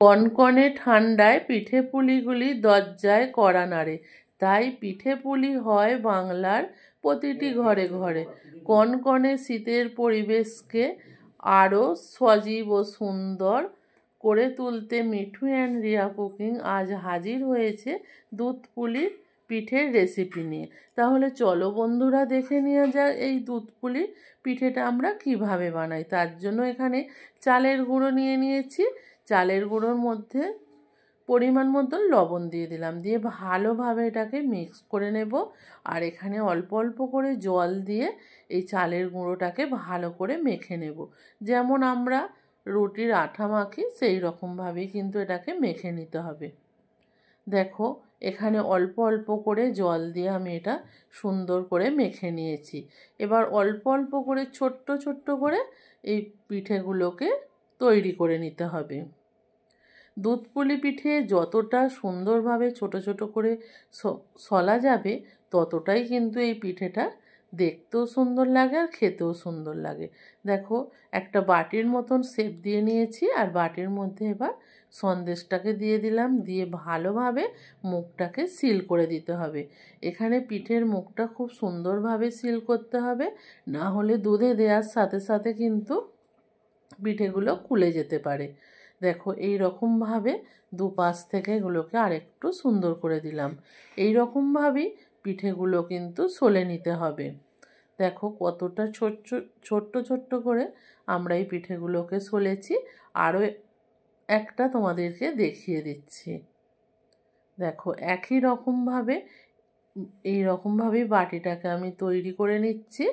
কনকনে ঠান্ডায় পিঠে পুলিগুলি দরজায় কড়া নাড়ে, তাই পিঠে পুলি হয় বাংলার প্রতিটি ঘরে ঘরে। কনকনে শীতের পরিবেশকে আরও সজীব ও সুন্দর করে তুলতে মিঠু অ্যান্ড রিয়া কুকিং আজ হাজির হয়েছে দুধ পুলির পিঠের রেসিপি নিয়ে। তাহলে চলো বন্ধুরা, দেখে নেওয়া যাক এই দুধ পুলি পিঠেটা আমরা কিভাবে বানাই। তার জন্য এখানে চালের গুঁড়ো নিয়ে নিয়েছি। চালের গুঁড়োর মধ্যে পরিমাণ মতো লবণ দিয়ে দিলাম, দিয়ে ভালোভাবে এটাকে মিক্স করে নেব। আর এখানে অল্প অল্প করে জল দিয়ে এই চালের গুঁড়োটাকে ভালো করে মেখে নেব। যেমন আমরা রুটির আঠা মাখি সেই রকমভাবেই কিন্তু এটাকে মেখে নিতে হবে। দেখো এখানে অল্প অল্প করে জল দিয়ে আমি এটা সুন্দর করে মেখে নিয়েছি। এবার অল্প অল্প করে ছোট্ট ছোট্ট করে এই পিঠেগুলোকে তৈরি করে নিতে হবে। দুধ পুলি পিঠে যতটা সুন্দরভাবে ছোট ছোট করে সলা যাবে ততটাই কিন্তু এই পিঠেটা দেখতেও সুন্দর লাগে আর খেতেও সুন্দর লাগে। দেখো একটা বাটির মতন শেপ দিয়ে নিয়েছি, আর বাটির মধ্যে এবার সন্দেশটাকে দিয়ে দিলাম, দিয়ে ভালোভাবে মুখটাকে সিল করে দিতে হবে। এখানে পিঠের মুখটা খুব সুন্দরভাবে সিল করতে হবে, না হলে দুধে দেওয়ার সাথে সাথে কিন্তু পিঠেগুলো খুলে যেতে পারে। দেখো এই রকমভাবে দুপাশ থেকে এগুলোকে আরেকটু সুন্দর করে দিলাম। এই রকমভাবেই পিঠেগুলো কিন্তু সলে নিতে হবে। দেখো কতটা ছোট্ট ছোট্ট করে আমরা এই পিঠেগুলোকে সলেছি। আরও একটা তোমাদেরকে দেখিয়ে দিচ্ছি। দেখো একই রকমভাবে এই রকমভাবেই বাটিটাকে আমি তৈরি করে নিচ্ছি।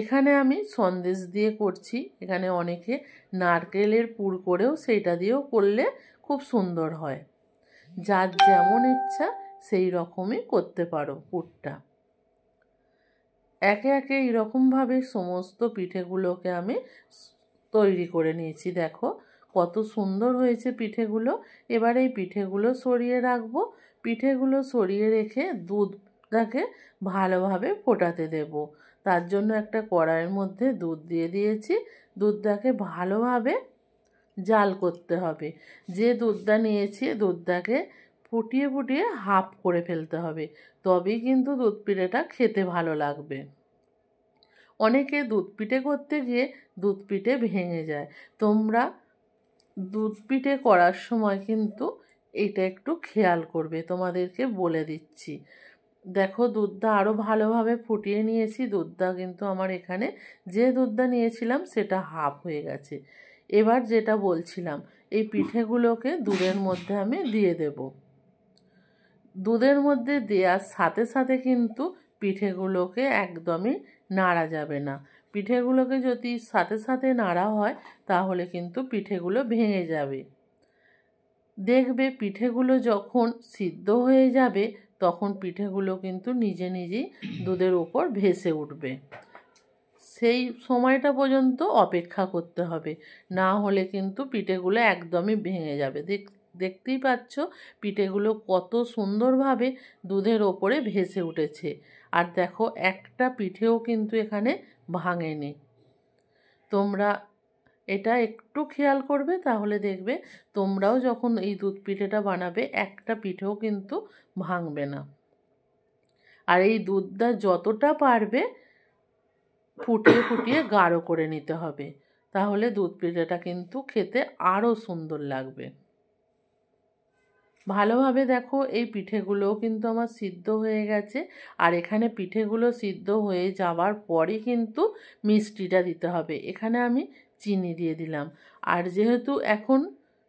এখানে আমি সন্দেশ দিয়ে করছি, এখানে অনেকে নারকেলের পুর করেও সেইটা দিয়েও করলে খুব সুন্দর হয়। যার যেমন ইচ্ছা সেই রকমই করতে পারো পুরটা। একে একে এইরকমভাবে সমস্ত পিঠেগুলোকে আমি তৈরি করে নিয়েছি। দেখো কত সুন্দর হয়েছে পিঠেগুলো। এবার এই পিঠেগুলো সরিয়ে রাখবো। পিঠেগুলো সরিয়ে রেখে দুধটাকে ভালোভাবে ফোটাতে দেব। তার জন্য একটা কড়াইয়ের মধ্যে দুধ দিয়ে দিয়েছি। দুধটাকে ভালোভাবে জাল করতে হবে। যে দুধটা নিয়েছি দুধটাকে ফুটিয়ে ফুটিয়ে হাফ করে ফেলতে হবে, তবেই কিন্তু দুধ পিঠেটা খেতে ভালো লাগবে। অনেকে দুধ পিঠে করতে গিয়ে দুধ পিঠে ভেঙে যায়। তোমরা দুধ পিঠে করার সময় কিন্তু এটা একটু খেয়াল করবে, তোমাদেরকে বলে দিচ্ছি। দেখো দুধটা আরও ভালোভাবে ফুটিয়ে নিয়েছি। দুধটা কিন্তু আমার এখানে যে দুধটা নিয়েছিলাম সেটা হাফ হয়ে গেছে। এবার যেটা বলছিলাম, এই পিঠেগুলোকে দুধের মধ্যে আমি দিয়ে দেব। দুধের মধ্যে দেওয়ার সাথে সাথে কিন্তু পিঠেগুলোকে একদমই নাড়া যাবে না। পিঠেগুলোকে যদি সাথে সাথে নাড়া হয় তাহলে কিন্তু পিঠেগুলো ভেঙে যাবে। দেখবে পিঠেগুলো যখন সিদ্ধ হয়ে যাবে তখন পিঠেগুলো কিন্তু নিজে নিজেই দুধের উপর ভেসে উঠবে। সেই সময়টা পর্যন্ত অপেক্ষা করতে হবে, না হলে কিন্তু পিঠেগুলো একদমই ভেঙে যাবে। দেখতেই পাচ্ছ পিঠেগুলো কত সুন্দরভাবে দুধের ওপরে ভেসে উঠেছে। আর দেখো একটা পিঠেও কিন্তু এখানে ভাঙেনি। তোমরা এটা একটু খেয়াল করবে, তাহলে দেখবে তোমরাও যখন এই দুধ পিঠেটা বানাবে একটা পিঠেও কিন্তু ভাঙবে না। আর এই দুধটা যতটা পারবে ফুটিয়ে ফুটিয়ে গাঢ় করে নিতে হবে, তাহলে দুধ পিঠেটা কিন্তু খেতে আরও সুন্দর লাগবে। ভালোভাবে দেখো এই পিঠেগুলোও কিন্তু আমার সিদ্ধ হয়ে গেছে। আর এখানে পিঠেগুলো সিদ্ধ হয়ে যাওয়ার পরই কিন্তু মিষ্টিটা দিতে হবে। এখানে আমি চিনি দিয়ে দিলাম। আর যেহেতু এখন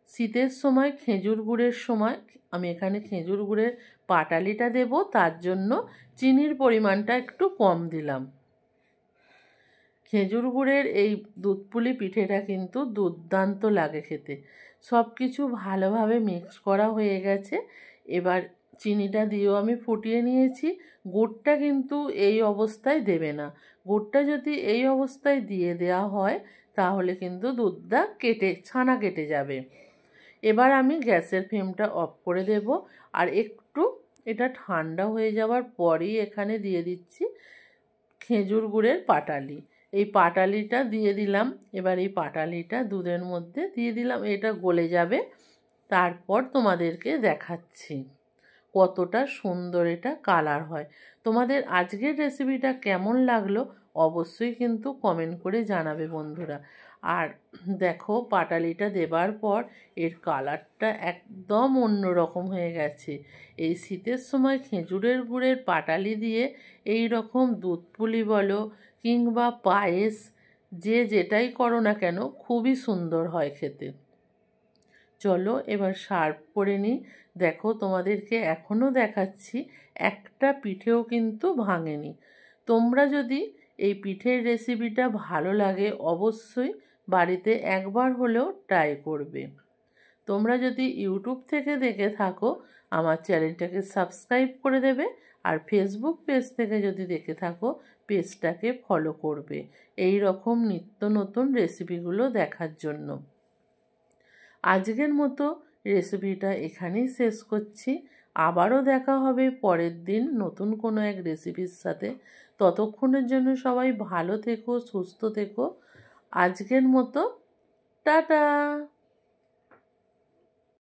শীতের সময় খেজুর গুড়ের সময়, আমি এখানে খেজুর গুড়ের পাটালিটা দেব, তার জন্য চিনির পরিমাণটা একটু কম দিলাম। খেজুর গুড়ের এই দুধ পুলি পিঠেটা কিন্তু দুর্দান্ত লাগে খেতে। সব কিছু ভালোভাবে মিক্স করা হয়ে গেছে। এবার চিনিটা দিয়েও আমি ফুটিয়ে নিয়েছি। গুড়টা কিন্তু এই অবস্থায় দেবে না। গুড়টা যদি এই অবস্থায় দিয়ে দেওয়া হয় তাহলে কিন্তু দুধটা ছানা কেটে যাবে। এবার আমি গ্যাসের ফ্লেমটা অফ করে দেব। আর একটু এটা ঠান্ডা হয়ে যাওয়ার পরেই এখানে দিয়ে দিচ্ছি খেজুর গুড়ের পাটালি। এই পাটালিটা দিয়ে দিলাম। এবার এই পাটালিটা দুধের মধ্যে দিয়ে দিলাম, এটা গলে যাবে। তারপর তোমাদেরকে দেখাচ্ছি কতটা সুন্দর এটা কালার হয়। তোমাদের আজকের রেসিপিটা কেমন লাগলো অবশ্যই কিন্তু কমেন্ট করে জানাবে বন্ধুরা। আর দেখো পাটালিটা দেবার পর এর কালারটা একদম অন্যরকম হয়ে গেছে। এই শীতের সময় খেজুরের গুড়ের পাটালি দিয়ে এই রকম দুধ পুলি বলো কিংবা পায়েস যে যেটাই করো না কেন খুবই সুন্দর হয় খেতে। চলো এবার সার্ভ করে নিই। দেখো তোমাদেরকে এখনও দেখাচ্ছি একটা পিঠেও কিন্তু ভাঙেনি। তোমরা যদি এই পিঠের রেসিপিটা ভালো লাগে অবশ্যই বাড়িতে একবার হলেও ট্রাই করবে। তোমরা যদি ইউটিউব থেকে দেখে থাকো আমার চ্যানেলটাকে সাবস্ক্রাইব করে দেবে, আর ফেসবুক পেজ থেকে যদি দেখে থাকো পেজটাকে ফলো করবে এই রকম নিত্য নতুন রেসিপিগুলো দেখার জন্য। আজকের মতো রেসিপিটা এখানেই শেষ করছি। আবারও দেখা হবে পরের দিন নতুন কোনো এক রেসিপির সাথে। ততক্ষণের জন্য সবাই ভালো থেকো, সুস্থ থেকো। আজকের মতো টাটা।